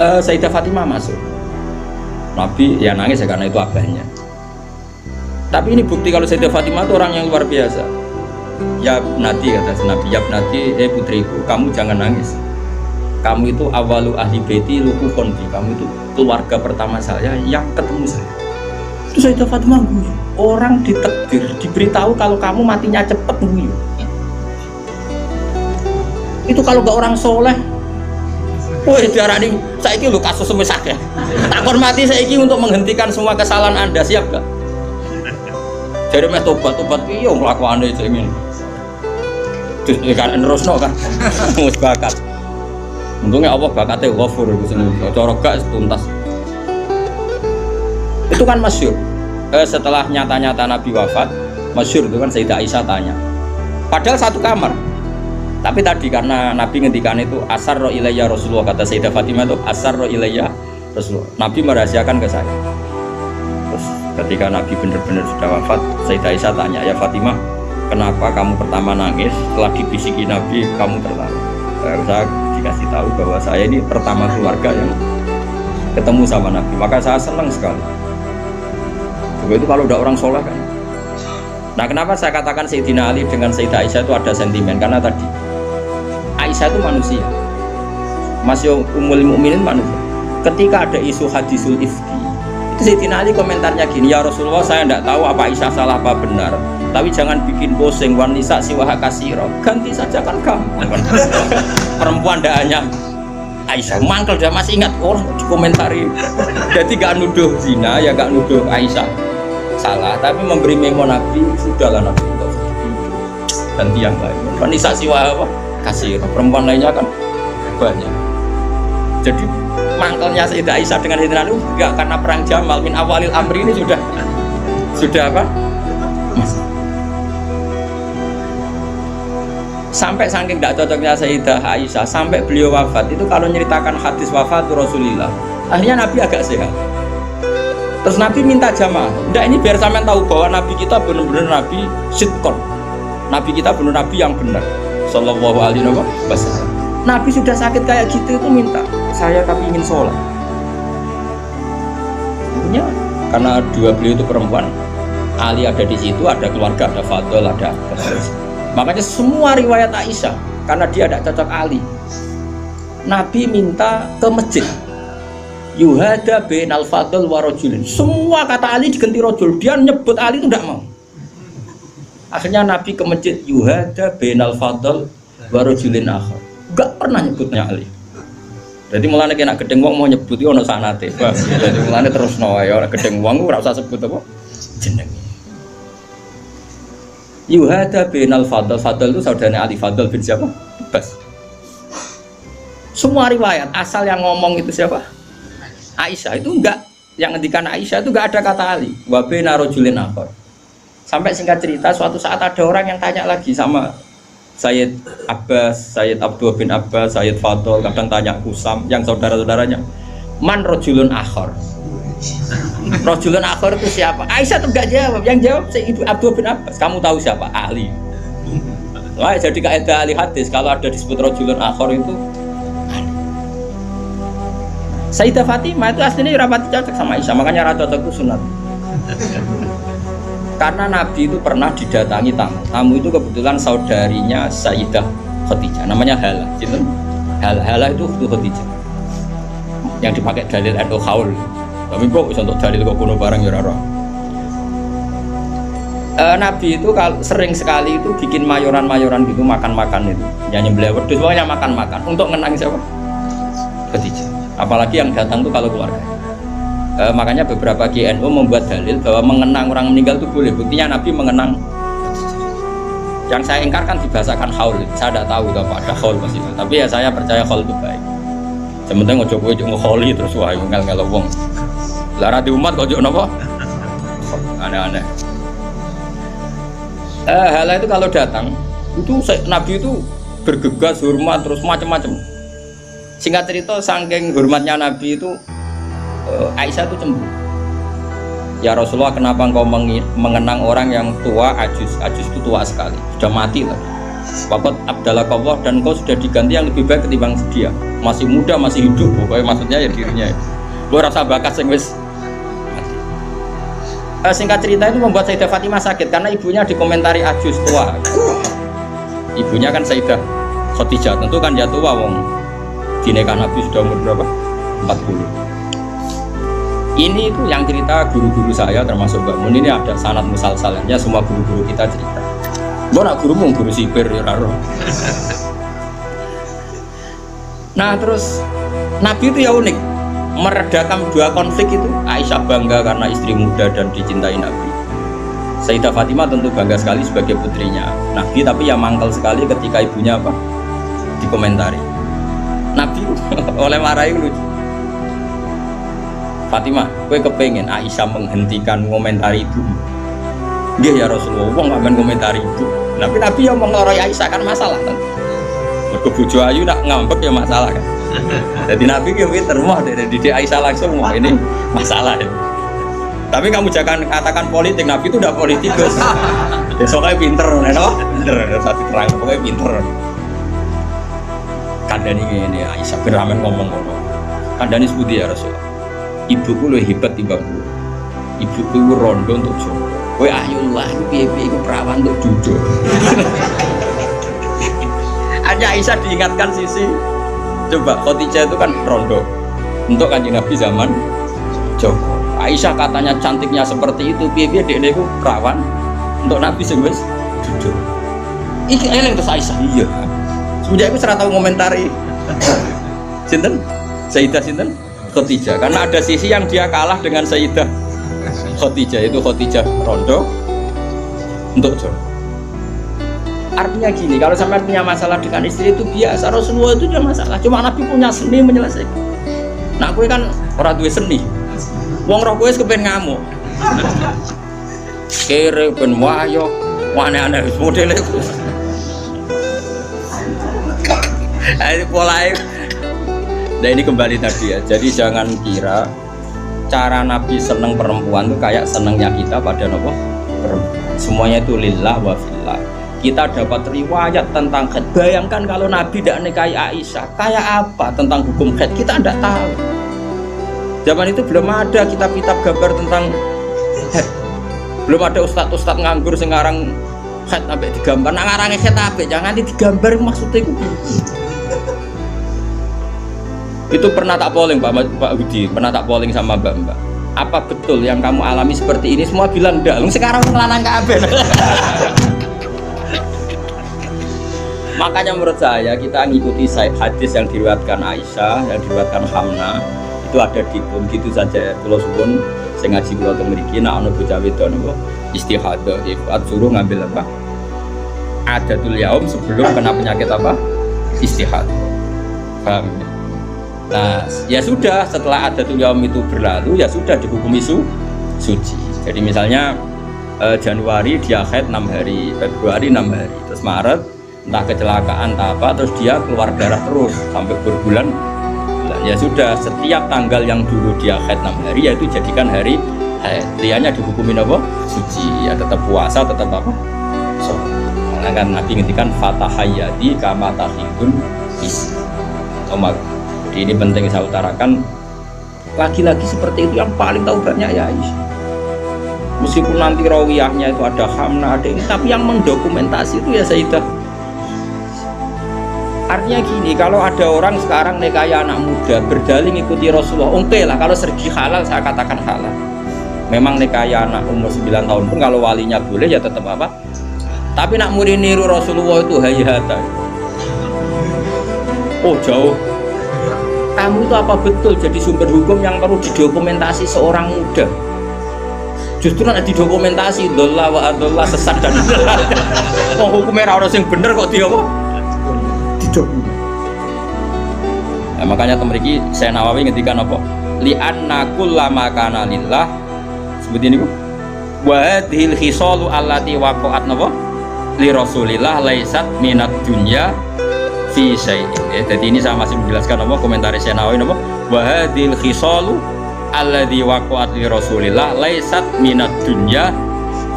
Sayyidah Fatimah masuk, Nabi ya nangis ya karena itu abahnya. Tapi ini bukti kalau Sayyidah Fatimah itu orang yang luar biasa. Ya Nadi, kata Nabi, ya Nadi, putriku, kamu jangan nangis. Kamu itu awalu ahli baiti luku kondi. Kamu itu keluarga pertama saya yang ketemu saya. Itu Sayyidah Fatimah guyu. Orang ditakdir, diberitahu kalau kamu matinya cepet guyu. Itu kalau gak orang soleh. Woi diarani saiki lho kasus semisah ya. Takon mati saiki untuk menghentikan semua kesalahan Anda, siap gak? Jadi meh tobat iya ngelakuannya itu ingin terus kan nerusno kan mus bakat. Untungnya Allah bakatnya ghafur itu sendiri, cara gak tuntas. Itu kan masyhur. Setelah nyata-nyata Nabi wafat, masyhur itu kan Sayyidah Aisyah tanya. Padahal satu kamar. Tapi tadi karena Nabi ngendikan itu asarro ilayya Rasulullah, kata Sayyidah Fatimah itu asarro ilayya Rasulullah. Nabi merahasiakan ke saya. Terus ketika Nabi benar-benar sudah wafat, Sayyidah Aisyah tanya, ya Fatimah, kenapa kamu pertama nangis? Setelah dibisiki Nabi, kamu tertawa. Saya dikasih tahu bahwa saya ini pertama keluarga yang ketemu sama Nabi, maka saya senang sekali. Begitu kalau udah orang soleh kan. Nah kenapa saya katakan Sayyidina Ali dengan Sayyidah Aisyah itu ada sentimen? Karena tadi Aisyah itu manusia, masih Ummul Mukminin manusia. Ketika ada isu hadisul ifki, itu Sayyidina Ali komentarnya gini, ya Rasulullah, saya tidak tahu apa Aisyah salah apa benar, tapi jangan bikin posing wanisa siwaha kasiro, ganti saja kan kamu. Perempuan tidak hanya Aisyah, mangkel dia masih ingat orang dikomentari. Jadi gak nuduh zina, ya gak nuduh Aisyah salah, tapi memberi memo Nabi, sudahlah Nabi untuk ganti yang lain. Wanisa siwaha apa? Kasiro, perempuan lainnya kan banyak. Jadi mangkelnya Sayyidah Aisyah dengan Sayyidina Ali enggak karena perang Jamal, min awalil amri ini sudah apa? Sampai saking tidak cocoknya Sayyidah Aisyah, sampai beliau wafat itu kalau nyeritakan hadis wafat Rasulullah, akhirnya Nabi agak sehat. Terus Nabi minta jamaah, enggak ini biar sampean tahu bahwa Nabi kita benar-benar Nabi sidqon. Nabi kita benar Nabi yang benar. Sallallahu alaihi wasallam. Nabi sudah sakit kayak gitu itu minta, saya tapi ingin sholat. Akhirnya karena dua beliau itu perempuan, Ali ada di situ, ada keluarga, ada Fadl, ada Abbas. Makanya semua riwayat Aisyah, karena dia tidak cocok Ali, Nabi minta ke masjid. Yuhada bin al-Fadl wa rajulin. Semua kata Ali diganti rajul. Dia nyebut Ali itu tidak mau. Akhirnya Nabi ke masjid. Yuhada bin al-Fadl wa rajulin akhar. Enggak pernah nyebutnya Ali. Jadi mulane nek gedeng wong mau nyebut iki ana sanate. Jadi mulane terus wae ora gedeng wong ora usah sebut apa jenenge. Yuhada bin al-Fadl. Fadl itu saudaranya Ali. Fadl bin siapa? Abbas. Semua riwayat asal yang ngomong itu siapa? Aisyah. Itu enggak, yang ngendikan Aisyah itu enggak ada kata Ali. Wa bina rajulin akhar. Sampai singkat cerita suatu saat ada orang yang tanya lagi sama Sayyid Abbas, Sayyid Abdul bin Abbas, Sayyid Fadl, kadang tanya Kusam yang saudara-saudaranya. Man rajulun akhar. Rajulun akhar itu siapa? Aisyah tuh enggak jawab. Yang jawab Sayyid Abdul bin Abbas. Kamu tahu siapa? Ali. Wah, jadi kaidah ahli hadis kalau ada disebut rajulun akhar itu Sayyidah Fatimah itu aslinya rapati cocok sama Aisyah, makanya rata cocok itu sunat. Karena Nabi itu pernah didatangi tamu. Tamu itu kebetulan saudarinya Sayyidah Khadijah, namanya Hala. Hala itu Khadijah. Yang dipakai dalil endo haul. Tapi kok bisa untuk dalil kok kuno barang ya ora. Nabi itu kalau sering sekali itu bikin mayoran-mayoran gitu, makan-makan itu. Ya nyembelih wedhus pokoknya makan-makan untuk ngenang siapa? Khadijah. Apalagi yang datang tuh kalau keluarga. Makanya beberapa GNU membuat dalil bahwa mengenang orang meninggal itu boleh. Buktinya Nabi mengenang. Yang saya ingkarkan dibahasakan haul. Saya tidak tahu apa ada haul masih. Tapi ya saya percaya haul itu baik. Sementara ngojo kowe njuk ngkholi terus wae ngel-ngel wong. Lah di umat kok njuk napa? Aneh-aneh. Hal itu kalau datang itu Nabi itu bergegas hormat terus macam-macam. Singkat cerita, saking hormatnya Nabi itu Aisyah itu cemburu. Ya Rasulullah, kenapa engkau mengenang orang yang tua, ajus itu tua sekali, sudah mati lah. Waqad abdalakallah, dan engkau sudah diganti yang lebih baik ketimbang dia. Masih muda, masih hidup, pokoknya maksudnya ya dirinya. Gue rasa bakat sing wis mati. Singkat cerita itu membuat Sayyidah Fatimah sakit karena ibunya dikomentari ajus tua. Ibunya kan Sayyidah Khadijah, tentu kan dia tua wong. Dinikah Nabi sudah umur berapa? 40. Ini itu yang cerita guru-guru saya termasuk Mbak Mun, ini ada sanad musalsalnya, semua guru-guru kita cerita. Mbak nak guru sipir ya raro. Nah terus Nabi itu ya unik, meredakan dua konflik itu. Aisyah bangga karena istri muda dan dicintai Nabi. Sayyidah Fatimah tentu bangga sekali sebagai putrinya Nabi, tapi ya mangkel sekali ketika ibunya apa? Dikomentari. Nabi oleh marahi lucu. Fatimah, gue kepengen Aisyah menghentikan komentari ibu. Nggih ya Rasulullah, wong gak men komentari ibu. Tapi Nabi yang mengloroi Aisyah kan masalah kan. Mergo bojo ayu nak ngambek ya masalah kan. Jadi Nabi ki pinter mah dari didik Aisyah langsung wah ini masalah ya. Tapi kamu jangan katakan politik, Nabi itu udah politikus. Besoknya pinter, pinter, satu terang, pokoknya pinter. Kandani ini Aisyah bin Rahman ngomong-ngomong. Kandani sebuti ya Rasulullah. Ibuku lebih hebat timbang gue. Ibuku itu rondo untuk jodoh. Kowe ayulah iku piye-piye iku perawan untuk duduk. Hanya Aisyah diingatkan sisi. Coba Khadijah itu kan rondo untuk Kanjeng Nabi zaman Joko. Aisyah katanya cantiknya seperti itu, piye-piye dekne iku perawan untuk Nabi sing wis duduk. Iki eleng terus Aisyah. Iya. Semenjak itu serah tahu ngomentari sinten? Sayyidah sinten? Khadijah. Karena ada sisi yang dia kalah dengan Sayyidah Khadijah, itu Khadijah rondo untuk jodoh. Artinya gini, kalau sampai punya masalah dengan istri itu biasa, Rasulullah itu juga masalah. Cuma Nabi punya seni menyelesaikan. Nah, gue kan orang tua seni. Wong roh gue kepen ngamuk. Kere ben wayo, aneh-aneh modelnya. Ini polanya. Nah ini kembali tadi ya. Jadi jangan kira cara Nabi seneng perempuan itu kayak senengnya kita pada nopo perempuan. Semuanya itu lillah wa fillah. kita dapat riwayat tentang haid. Bayangkan kalau Nabi tidak nikahi Aisyah, kayak apa tentang hukum haid? Kita tidak tahu. Zaman itu belum ada kitab-kitab gambar tentang haid. Belum ada ustadz-ustadz nganggur sekarang haid sampai digambar. Nah ngarangnya haid apa? Jangan digambar maksudnya itu. Itu pernah tak polling Pak Budi, pernah tak polling sama Mbak. Apa betul yang kamu alami seperti ini? Semua bilang enggak. Sekarang ngelarang kabeh. Makanya menurut saya kita ngikuti hadis yang diriwayatkan Aisyah, yang diriwayatkan Hamna, itu ada di pun gitu saja. Kalau suwun saya ngaji kula teng mriki nek ana bocah wedok niku istihadah ifat suruh ngambil apa? Adatul yaum sebelum kena penyakit apa? Istihadah. Paham? Nah, ya sudah setelah adatul yaum itu berlalu ya sudah dihukumi suci. Jadi misalnya Januari dia haid 6 hari, Februari 6 hari, terus Maret entah kecelakaan entah apa, terus dia keluar darah terus sampai berbulan. Ya sudah, setiap tanggal yang dulu dia haid 6 hari yaitu jadikan hari haid. Liannya dihukumin apa? Suci. Ya tetap puasa, tetap apa? So, kan Nabi ngintikan fatahayyati kama tahidun isi. Jadi ini penting saya utarakan, lagi-lagi seperti itu yang paling tahu banyak ya Aisyah. Meskipun nanti rawiyahnya itu ada Hamna, ada ini, tapi yang mendokumentasi itu ya Sayyidah. Artinya gini, kalau ada orang sekarang nikahi anak muda berdalih ngikuti Rasulullah, oke lah, kalau segi halal saya katakan halal. Memang nikahi anak umur 9 tahun pun kalau walinya boleh ya tetap apa. Tapi nak murid niru Rasulullah itu hayata. Oh jauh. Kamu itu apa betul jadi sumber hukum yang perlu didokumentasi seorang muda? Justru nak didokumentasi dolla wa adolla sesat dan oh hukumnya orang yang bener kok dia apa? Nah, makanya temeriki saya Nawawi ngendikan apa? Li'anna kullama kana lillah seperti ini kok. Wa hadhil khisalu allati waqa'at napa? Li Rasulillah laisat minad dunya fi syai'in. Jadi ini saya masih menjelaskan apa komentar saya Nawawi apa? Wa hadhil khisalu alladzi waqa'at li Rasulillah laisat minad dunya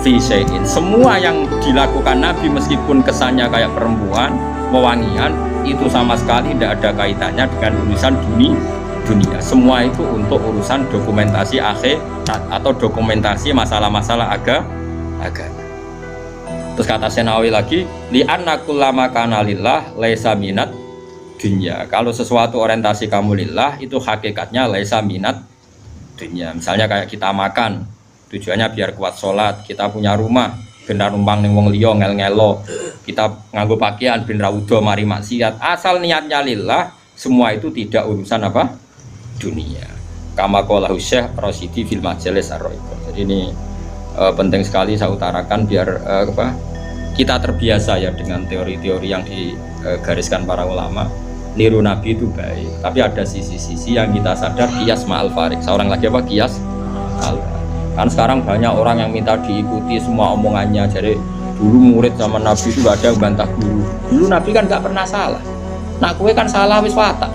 fi syai'in. Semua yang dilakukan Nabi meskipun kesannya kayak perempuan, wewangian, itu sama sekali tidak ada kaitannya dengan urusan dunia. Semua itu untuk urusan dokumentasi akhirat atau dokumentasi masalah-masalah agama. Terus kata Senawi lagi, li'anna kullama kana lillah laisa minat dunya. Kalau sesuatu orientasi kamu lillah itu hakikatnya laisa minat dunya. Misalnya kayak kita makan, tujuannya biar kuat sholat, kita punya rumah, benar numpang ning wong liya ngel-ngelo, kita nganggo pakaian ben ra udo mari maksiat, asal niatnya lillah, semua itu tidak urusan apa? Dunia. Kama qala Syekh Rasyidi fil Majalis Ar-Ra'iqah. Jadi ini penting sekali saya utarakan biar kita terbiasa ya dengan teori-teori yang digariskan para ulama. Niru Nabi itu baik, tapi ada sisi-sisi yang kita sadar qiyas ma'al farik. Seorang lagi apa? Qiyas ma'al farik. Kan sekarang banyak orang yang minta diikuti semua omongannya. Jadi dulu murid zaman Nabi itu gak ada yang bantah guru. Dulu Nabi kan gak pernah salah. Nah kue kan salah wis watak.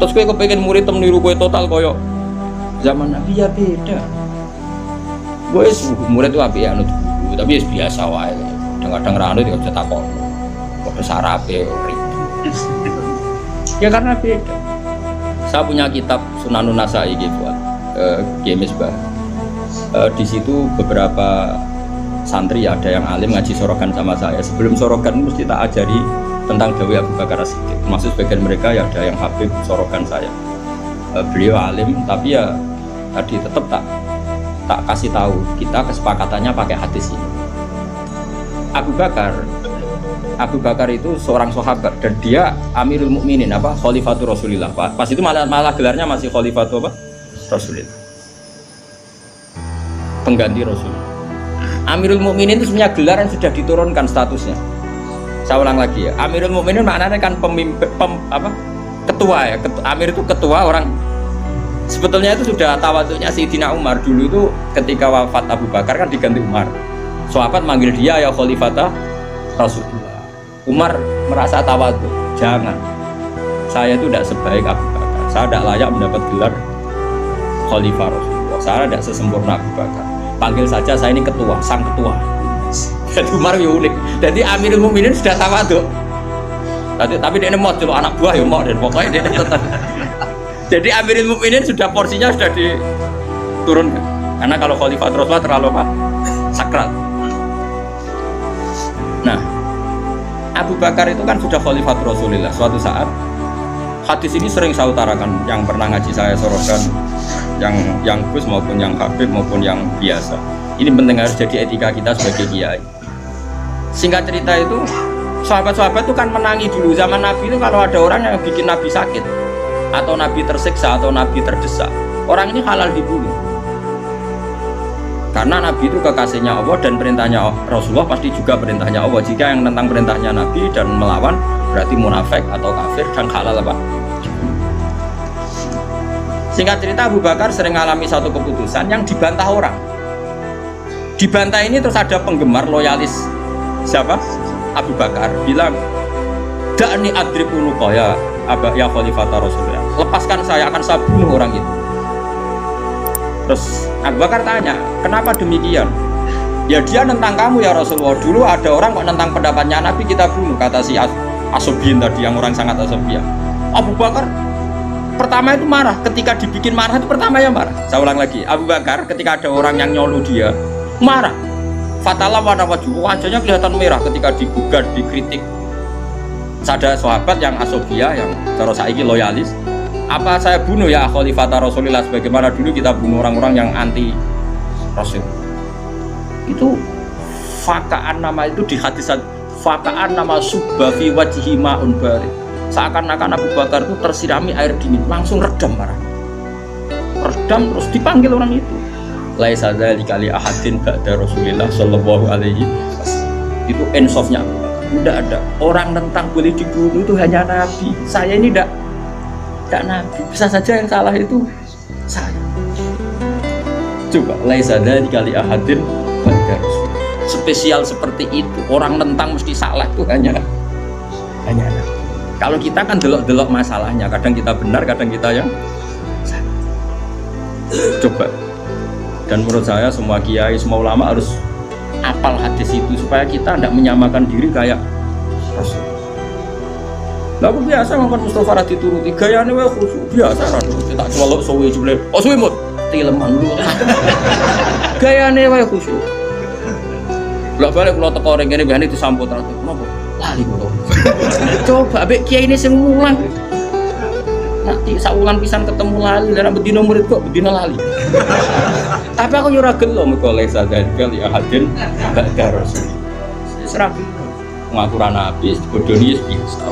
Terus kue kepengen murid meniru kue total koyok zaman Nabi ya beda. Gue murid itu api ya nut guru, tapi biasa wae. Kadang-kadang rano tidak bisa takon. Kode sarape ribut. Ya karena beda. Saya punya kitab Sunanun Nasai gitu, Misbah. Di situ beberapa santri ada yang alim ngaji sorogan sama saya. Sebelum sorogan mesti tak ajari tentang Dawai Abu Bakar As-Siddiq. Termasuk sebagian mereka ya ada yang habib sorogan saya. Beliau alim, tapi ya tadi tetap tak kasih tahu kita kesepakatannya pakai hadis ini. Abu Bakar itu seorang sahabat dan dia Amirul Mukminin Khalifatul Rasulillah. Pas itu malah gelarnya masih Khalifatul Rasulillah. Pengganti Rasul. Amirul Mukminin itu sebenarnya gelar yang sudah diturunkan statusnya. Saya ulang lagi ya. Amirul Mukminin maknanya kan pemimpin ketua ya. Amir itu ketua orang. Sebetulnya itu sudah tawaduknya Sayyidina Umar dulu itu ketika wafat Abu Bakar kan diganti Umar. Sahabat manggil dia ya Khalifata Rasulullah. Umar merasa tawaduk. Jangan. Saya itu tidak sebaik Abu Bakar. Saya tidak layak mendapat gelar Khalifah Rasulullah. Saya tidak sesempurna Abu Bakar. Panggil saja saya ini ketua, sang ketua. Jadi Umar ya unik. Jadi Amirul Mukminin sudah tawadhu. Tapi dia mau celuk anak buah ya mau dan pokoknya dia tetap. Jadi Amirul Mukminin sudah porsinya sudah diturunkan. Karena kalau Khalifah Rasulullah terlalu apa? Sakral. Nah, Abu Bakar itu kan sudah Khalifah Rasulullah. Suatu saat hadis ini sering saya utarakan, yang pernah ngaji saya sorokan, yang Gus maupun yang Habib maupun yang biasa. Ini penting harus jadi etika kita sebagai kiai. Singkat cerita itu, sahabat-sahabat itu kan menangi dulu zaman Nabi itu kalau ada orang yang bikin Nabi sakit atau Nabi tersiksa atau Nabi terdesak, orang ini halal dibunuh. Karena Nabi itu kekasihnya Allah dan perintahnya Rasulullah pasti juga perintahnya Allah. Jika yang tentang perintahnya Nabi dan melawan berarti munafik atau kafir dan halal apa? Singkat cerita Abu Bakar sering mengalami satu keputusan yang dibantah orang. Dibantah ini terus ada penggemar loyalis siapa? Abu Bakar bilang, "Da'ni adrib unuqa ya Khalifah Rasulullah. Lepaskan saya, akan saya bunuh orang itu." Terus Abu Bakar tanya, "Kenapa demikian?" "Ya dia nentang kamu ya Rasulullah. Dulu ada orang kok nentang pendapatnya Nabi kita bunuh," kata si Asobiyin tadi, yang orang sangat asobiya. Abu Bakar pertama itu marah, ketika dibikin marah itu pertama ya marah. Saya ulang lagi, Abu Bakar ketika ada orang yang nyoluh dia marah. Fatalah warna wajahnya kelihatan merah ketika digugat, dikritik. Ada sahabat yang asobia, yang cara saiki loyalis. Apa saya bunuh ya Khalifah Rasulullah sebagaimana dulu kita bunuh orang-orang yang anti Rasul. Itu fakaan nama itu di hadis fakaan nama subbafi wajhi ma'un barid. Seakan-akan Abu Bakar itu tersirami air dingin, langsung redam marah. Redam terus dipanggil orang itu. Laisa dzalika li ahadin ba'da Rasulillah sallallahu alaihi wasallam. Itu ensofnya. Tidak ada orang tentang boleh dibunuh itu hanya Nabi. Saya ini tidak Nabi. Bisa saja yang salah itu saya. Coba laisa dzalika li ahadin ba'da Rasul. Spesial seperti itu, orang tentang mesti salah itu hanya Nabi. Kalau kita kan delok-delok masalahnya, kadang kita benar, kadang kita yang salah. Coba. Dan menurut saya semua kiai, semua ulama harus apal hadis itu supaya kita tidak menyamakan diri kayak Rasul. Lalu biasa makan Mustafa Radhi turuti gayanya wah khusyuk biasa kan. Tak celok suwe jebule. Oh suwe mut. Tileman lu. Gayane wah khusyuk. Lah balik kula teko ring kene bahane disambut ra. Napa? Lali kula. Coba mbek kiai ini sing mulang. Nanti saulan pisan ketemu lali dan bedino murid kok bedino lali. Tapi aku yo ora gelo mergo lesa dzalika li ahadin ba'da Rasul. Serah ngaku ra nabi bodoni biasa.